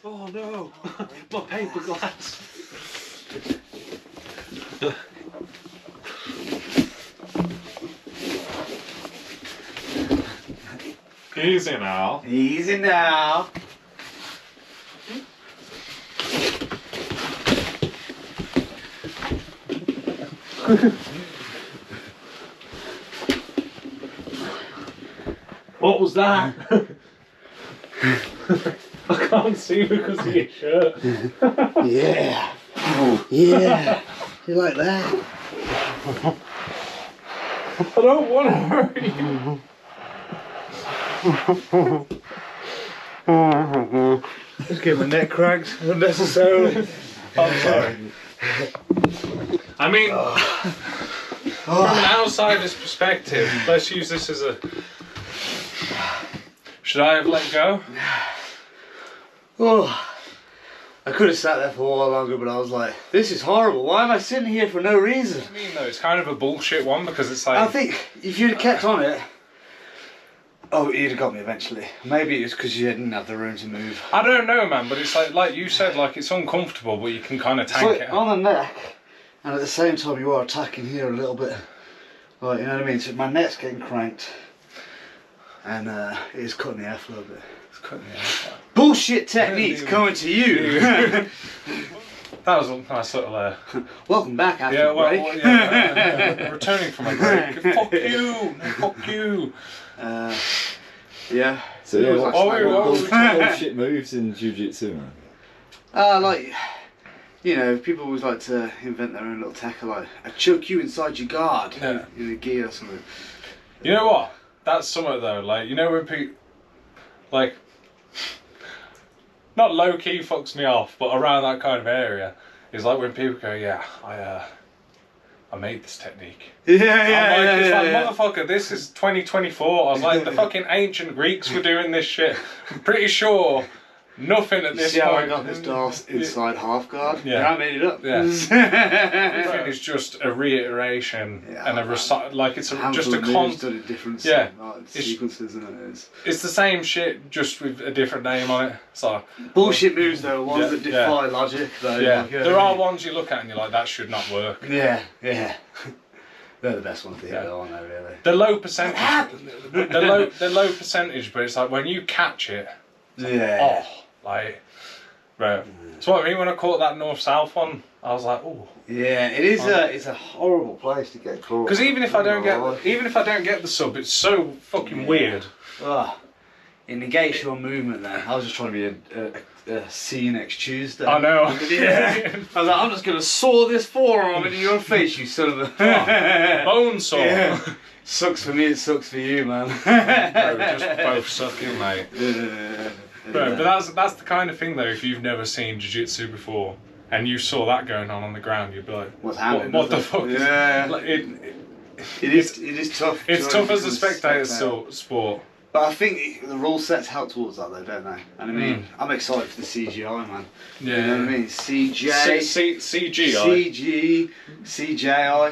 Oh no, my paper glass. Easy now. Easy now. What was that? I can't see because of your shirt. Yeah. Yeah. You like that? I don't want to hurt you. Just give my neck cracks unnecessarily. I'm sorry. I mean, from an outsider's perspective, let's use this as a... Should I have let go? Oh, I could have sat there for a while longer, but I was like, this is horrible. Why am I sitting here for no reason? I mean, though, it's kind of a bullshit one because it's like... I think if you'd have kept on it, oh, you'd have got me eventually. Maybe it was because you didn't have the room to move. I don't know, man, but it's like you said, like it's uncomfortable, but you can kind of tank it. On the neck, and at the same time you are attacking here a little bit. Like, you know what I mean? So my neck's getting cranked, and it is cutting the F a little bit. It's cutting the F. Bullshit techniques coming to you. That was a nice little... Welcome back after a break. Well, yeah, returning from a break. Fuck you! No, fuck you! Yeah. So yeah, what oh, bullshit moves in Jiu Jitsu, man? Like, you know, people always like to invent their own little tackle, like I choke you inside your guard in a gi or something. You know what? That's something though. Like, you know when people, like, not low key fucks me off, but around that kind of area, is like when people go, yeah, I made this technique. Yeah, Motherfucker, this is 2024. I was like, the fucking ancient Greeks were doing this shit. I'm pretty sure nothing at this See point. how I got this DOS inside half guard? Yeah. I made it up. Yeah. Everything is just a reiteration and a like it's just a constant different sequences, and it's the same shit just with a different name on it. So bullshit moves though, ones that defy logic though. Yeah, like, there are ones you look at and you're like, that should not work. Yeah. They're the best ones to hit though, aren't they, really? The low percentage, the low percentage, but it's like when you catch it, oh, like, right. That's what I mean when I caught that north-south one. I was like, oh. Yeah, it is. It's a horrible place to get caught. Because even if I don't get the sub, it's so fucking weird. It negates your movement. Then I was just trying to be a see you next Tuesday. I know. Yeah. I was like, I'm just gonna saw this forearm into your face, you son of a bone saw. Yeah. Sucks for me, it sucks for you, man. Bro, we're just both sucking, mate. Bro, but that's the kind of thing though. If you've never seen jiu-jitsu before and you saw that going on the ground, you'd be like, "What's happening? What the fuck?" Yeah. Like, it is tough. It's tough as a spectator sport. But I think the rule sets help towards that though, don't they? And I mean, I'm excited for the CGI, man. Yeah. You know what I mean? CJI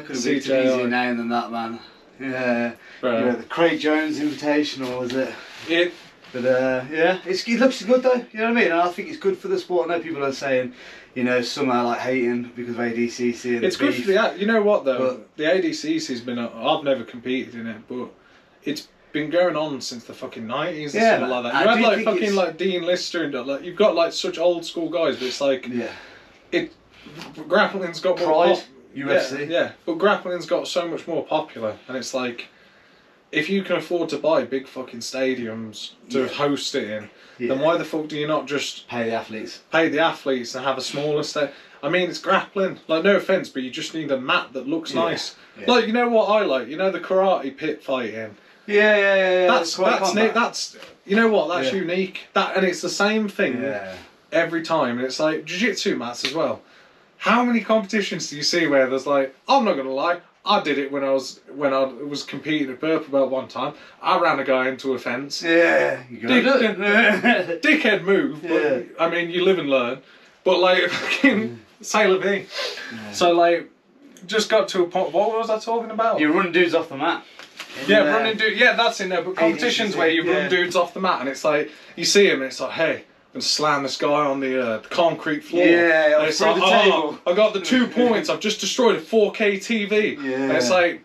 could have been an easier name than that, man. Yeah. Bro. You know, the Craig Jones Invitational, was it? Yeah. But yeah, it looks good though. You know what I mean? And I think it's good for the sport. I know people are saying, you know, some are like hating because of ADCC. And it's good for the. You know what though? But the ADCC's been. I've never competed in it, but it's been going on since the fucking 90s. Yeah, something like that. You had like fucking like Dean Lister and like you've got like such old school guys, but it's like grappling's got more Pride, UFC. Yeah, but grappling's got so much more popular, and it's like, if you can afford to buy big fucking stadiums to host it in, then why the fuck do you not just pay the athletes? Pay the athletes and have a smaller stadium. I mean, it's grappling. Like, no offense, but you just need a mat that looks nice. Yeah. Like, you know what I like? You know the karate pit fighting. Yeah. That's you know what? That's unique. And it's the same thing every time. And it's like jiu-jitsu mats as well. How many competitions do you see where there's like, I'm not gonna lie, I did it when I was competing at purple belt one time. I ran a guy into a fence. Yeah, dickhead move. But, I mean, you live and learn. But like, fucking Sailor V. Yeah. So like, just got to a point. What was I talking about? You're running dudes off the mat. Running dudes. Yeah, that's in there. But competitions where you run dudes off the mat, and it's like you see him, and it's like, hey, and slam this guy on the concrete floor. Yeah, and it's through like, the table. I got the 2 points. I've just destroyed a 4K TV. Yeah. And it's like,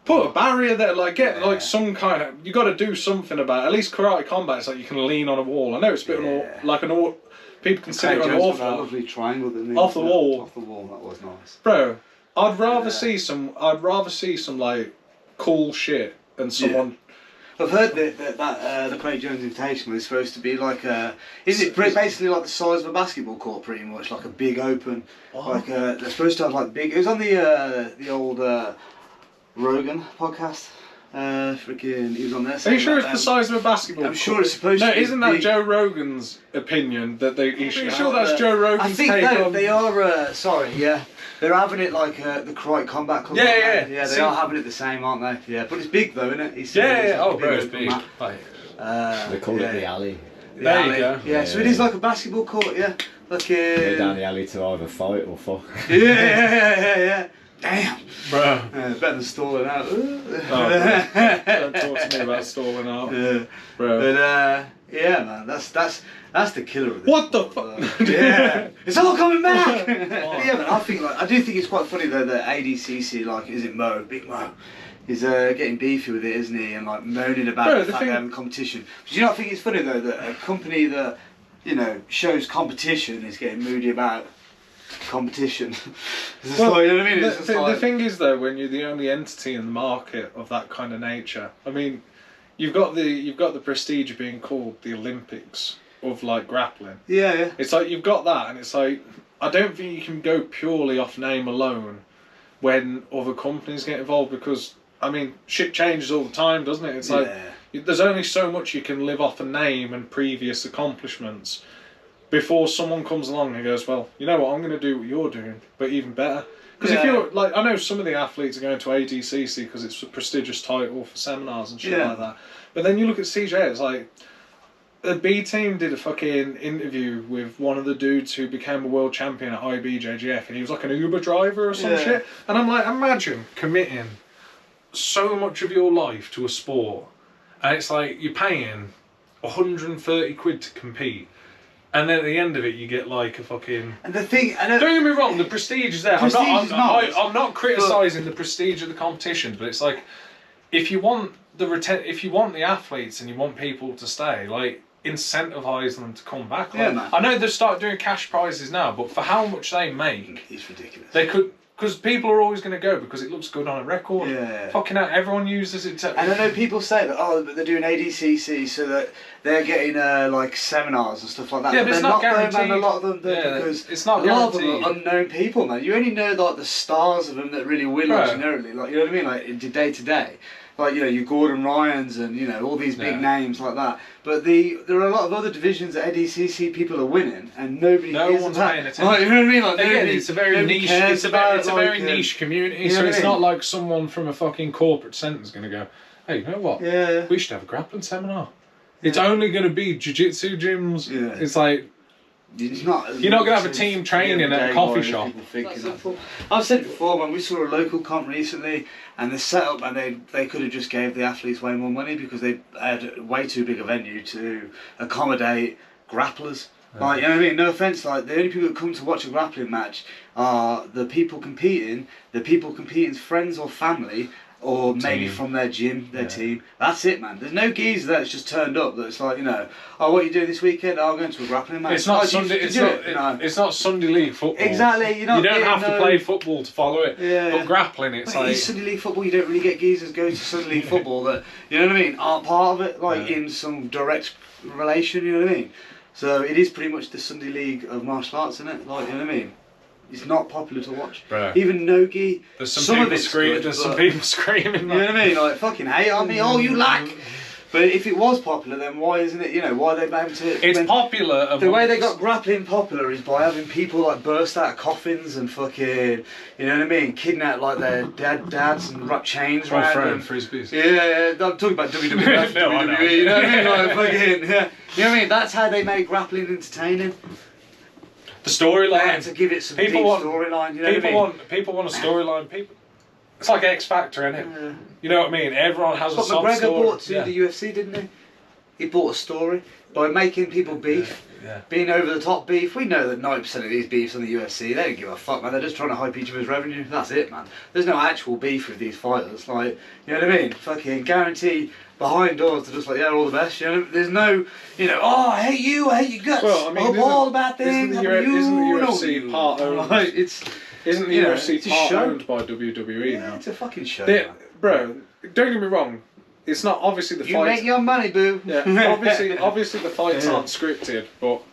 put a barrier there. Like, get like some kind of. You got to do something about it. At least karate combat, it's like you can lean on a wall. I know it's a bit like an people consider it an awful. Lovely triangle, didn't he? Off the wall. Off the wall. That was nice. Bro, I'd rather see some. I'd rather see some like cool shit and someone. I've heard that the Craig Jones Invitational is supposed to be like a. Is it basically like the size of a basketball court, pretty much, like a big open, like they're supposed to have like big. It was on the old Rogan podcast. Freaking, he was on there. Are you sure it's the size of a basketball? I'm sure it's supposed to be. No, isn't that big. Joe Rogan's opinion that they? Are you sure that's Joe Rogan's I think take no, on? they are. Sorry, yeah. They're having it like the Karate Combat Club. Yeah. They are having it the same, aren't they? Yeah, but it's big though, isn't it? It's, Oh, bro, it's big. They call it the alley. There you go. Yeah, so it is like a basketball court, yeah. Like Go down the alley to either fight or fuck. Yeah. Damn. Bro. Better than stalling out. Don't talk to me about stalling out. Yeah. Bro. But yeah, man, that's the killer of this. What the fuck? Yeah, it's all coming back. Yeah, but I do think it's quite funny though that ADCC, like, is it Mo, Big Mo, is getting beefy with it, isn't he, and like moaning about the fact they're having competition. But you not think it's funny though that a company that, you know, shows competition is getting moody about competition. Well, you know what I mean? The thing is though, when you're the only entity in the market of that kind of nature, I mean, you've got the prestige of being called the Olympics of like grappling. Yeah. It's like you've got that, and it's like I don't think you can go purely off name alone when other companies get involved, because I mean shit changes all the time, doesn't it? It's like there's only so much you can live off a name and previous accomplishments before someone comes along and goes, well, you know what, I'm going to do what you're doing, but even better. Because if you're like, I know some of the athletes are going to ADCC because it's a prestigious title for seminars and shit like that. But then you look at CJ, it's like the B team did a fucking interview with one of the dudes who became a world champion at IBJJF, and he was like an Uber driver or some shit. And I'm like, imagine committing so much of your life to a sport, and it's like you're paying 130 quid to compete. And then at the end of it, you get like a fucking. And the thing, don't get me wrong, the prestige is there. I'm not criticising the prestige of the competition, but it's like if you want the athletes and you want people to stay, like incentivise them to come back. Like, man. I know they've started doing cash prizes now, but for how much they make, it's ridiculous. They could. Because people are always going to go because it looks good on a record. Yeah. Fucking hell, everyone uses it to... And I know people say that, but they're doing ADCC so that they're getting like seminars and stuff like that. Yeah, but it's not guaranteed. Though, man, a lot of them, because it's not a lot guaranteed. of them are unknown people, man. You only know like the stars of them that really win, like, generally. Like, you know what I mean? Like day to day. Like, you know, your Gordon Ryans and, you know, all these big names like that. But there are a lot of other divisions that ADCC people are winning, and no one's paying attention. Like, you know what I mean? Like, again, it's a very niche. It's a very niche community. You know, so it's not like someone from a fucking corporate centre's going to go, hey, you know what? Yeah. We should have a grappling seminar. It's only going to be jiu-jitsu gyms. Yeah. It's like. It's not, you're not going to have a team training at a coffee shop. I've said it before, when we saw a local comp recently, and the setup, and they could have just gave the athletes way more money because they had way too big a venue to accommodate grapplers. Like, you know what I mean? No offence, like, the only people that come to watch a grappling match are the people competing's friends or family, or maybe from their gym, their team. That's it, man. There's no geezer that's just turned up that's like, you know, oh, what are you doing this weekend? Oh, I'm going to a grappling match. It's not Sunday. It's not Sunday league football. Exactly. You don't have to play football to follow it. Yeah. But grappling, it's like Sunday league football. You don't really get geezers going to Sunday league football that, you know what I mean, aren't part of it, like in some direct relation. You know what I mean? So it is pretty much the Sunday league of martial arts, isn't it? Like, you know what I mean? It's not popular to watch. Bro. Even no-gi. There's some people screaming. There's some people screaming. You know what I mean? Like, fucking hate on me, oh, you lack. But if it was popular, then why isn't it? You know, why are they able to? It's popular. The way they got grappling popular is by having people like burst out of coffins and fucking, you know what I mean, kidnap like their dads and wrap chains around them. Frisbees. Yeah, I'm talking about WWF, no, WWE. I know. You know what I mean? Like fucking, yeah. You know what I mean? That's how they make grappling entertaining. The storyline, to give it some deep storyline. You know people want a storyline. It's like X Factor, isn't it? Yeah. You know what I mean? Everyone has a sob story. McGregor bought to the UFC, didn't he? He bought a story by making people beef, being over the top beef. We know that 90% of these beefs on the UFC, they don't give a fuck, man. They're just trying to hype each other's revenue. That's it, man. There's no actual beef with these fighters. Like, you know what I mean? Fucking guarantee behind doors they're just like, yeah, all the best. You know, there's no, you know, oh, I hate you, I hate your guts. Well, I mean, all bad things. Isn't the UFC part owned? Like, isn't the UFC part owned by WWE now? It's a fucking show, man. Bro, don't get me wrong. It's not obviously the fights. You make your money, boo. Yeah, obviously the fights aren't scripted, but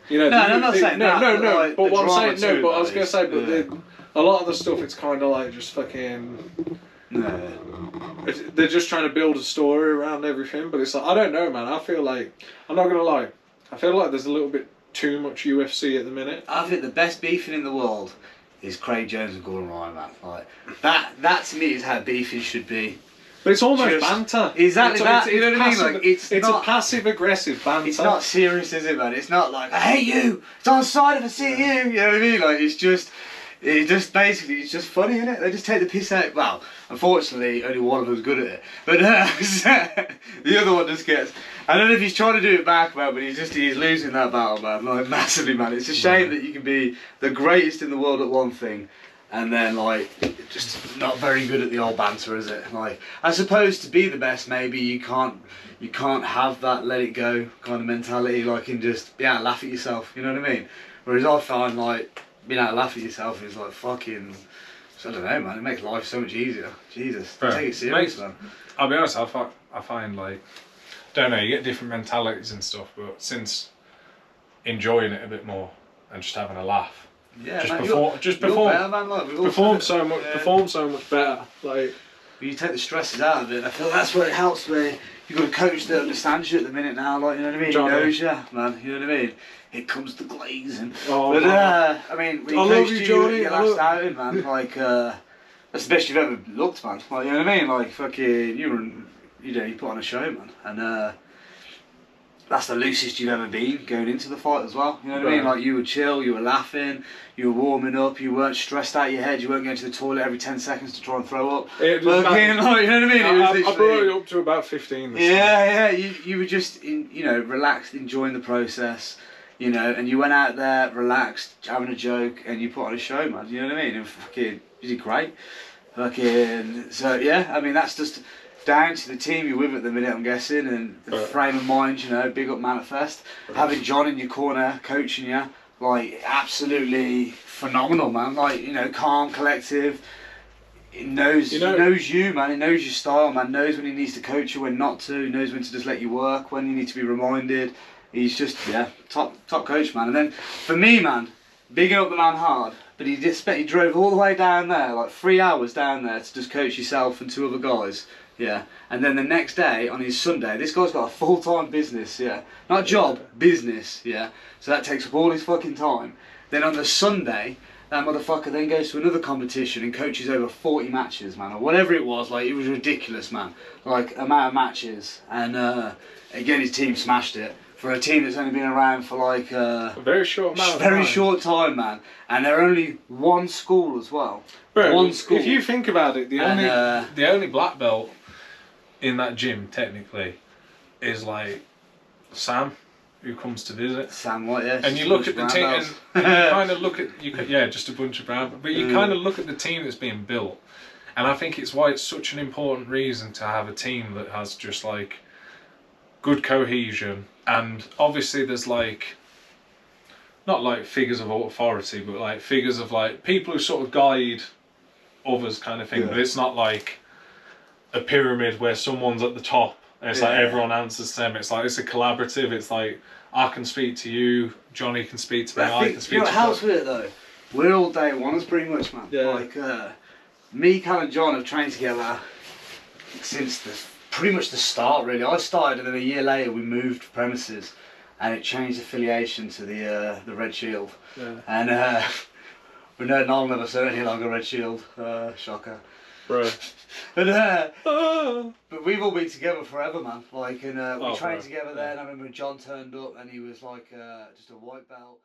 you know. No, I'm not saying that. No. Like, but what I'm saying, but I was gonna say, but a lot of the stuff, it's kind of like just fucking. No. They're just trying to build a story around everything, but it's like I don't know, man. I feel like I'm not gonna lie. I feel like there's a little bit too much UFC at the minute. I think the best beefing in the world is Craig Jones and Gordon Ryan, man. Like that to me is how beefing should be. But it's almost banter. Exactly that. You know what I mean? Like it's a passive aggressive banter. It's not serious, is it, man? It's not like I hate you. It's on side if I see you. You know what I mean? Like it's just basically it's just funny, isn't it? They just take the piss out. Well, unfortunately, only one of them's good at it, but the other one just gets. I don't know if he's trying to do it back, man, but he's losing that battle, man. Like massively, man. It's a shame that you can be the greatest in the world at one thing. And then, like, just not very good at the old banter, is it? Like, I suppose to be the best, maybe you can't have that let it go kind of mentality, like, and just be able to laugh at yourself. You know what I mean? Whereas I find like being able to laugh at yourself is like fucking. I don't know, man. It makes life so much easier. Jesus, take it serious, man. I'll be honest. I find like, don't know. You get different mentalities and stuff, but since enjoying it a bit more and just having a laugh. Yeah, perform so much better. Like you take the stresses out of it. I feel that's where it helps. Where you've got a coach that understands you at the minute now. Like you know what I mean. Johnny. He knows you, man. You know what I mean. Here comes the glazing. Oh, but I mean, when I love you, Johnny. Your last outing, man. Like that's the best you've ever looked, man. Like you know what I mean. Like fucking you put on a show, man, and. That's the loosest you've ever been going into the fight as well. You know what I mean? Like you were chill, you were laughing, you were warming up, you weren't stressed out of your head, you weren't going to the toilet every 10 seconds to try and throw up. It was like, you know what I mean? I brought it up to about 15. Yeah. You were just relaxed, enjoying the process. You know, and you went out there relaxed, having a joke, and you put on a show, man. You know what I mean? And fucking, you did great. Fucking, so yeah, I mean that's just. Down to the team you're with at the minute, I'm guessing, and the frame of mind, you know, big up Manifest. Having John in your corner, coaching you, like, absolutely phenomenal, man. Like, you know, calm, collective. He knows you, man. He knows your style, man. Knows when he needs to coach you, when not to. He knows when to just let you work, when you need to be reminded. He's just, top coach, man. And then, for me, man, bigging up the man hard, but he drove all the way down there, like 3 hours down there to just coach yourself and 2 other guys. Yeah, and then the next day, on his Sunday, this guy's got a full-time business, yeah. Not job, business, yeah. So that takes up all his fucking time. Then on the Sunday, that motherfucker then goes to another competition and coaches over 40 matches, man, or whatever it was. Like, it was ridiculous, man. Like, amount of matches. And, again, his team smashed it. For a team that's only been around for, like, a very short amount of time. Very short time, man. And they're only one school as well. Bro, one school. If you think about it, the only black belt in that gym technically is like Sam, who comes to visit. Sam White, yeah. And you look at the team, and you kind of look at just a bunch of brown. But you kind of look at the team that's being built, and I think it's why it's such an important reason to have a team that has just like good cohesion, and obviously there's like not like figures of authority, but like figures of like people who sort of guide others, kind of thing. Yeah. But it's not like a pyramid where someone's at the top and it's like everyone answers to them. It's like it's a collaborative. It's like I can speak to you, Johnny can speak to me, I can speak to you. What helps with it though? We're all day ones pretty much, man. Yeah. Like me, Cal and John have trained together since pretty much the start really. I started and then a year later we moved premises and it changed affiliation to the Red Shield. Yeah. And we know I'll never serve any longer Red Shield. Shocker. Bro. But we've all been together forever, man. Like, and we trained together then. I remember John turned up and he was like just a white belt.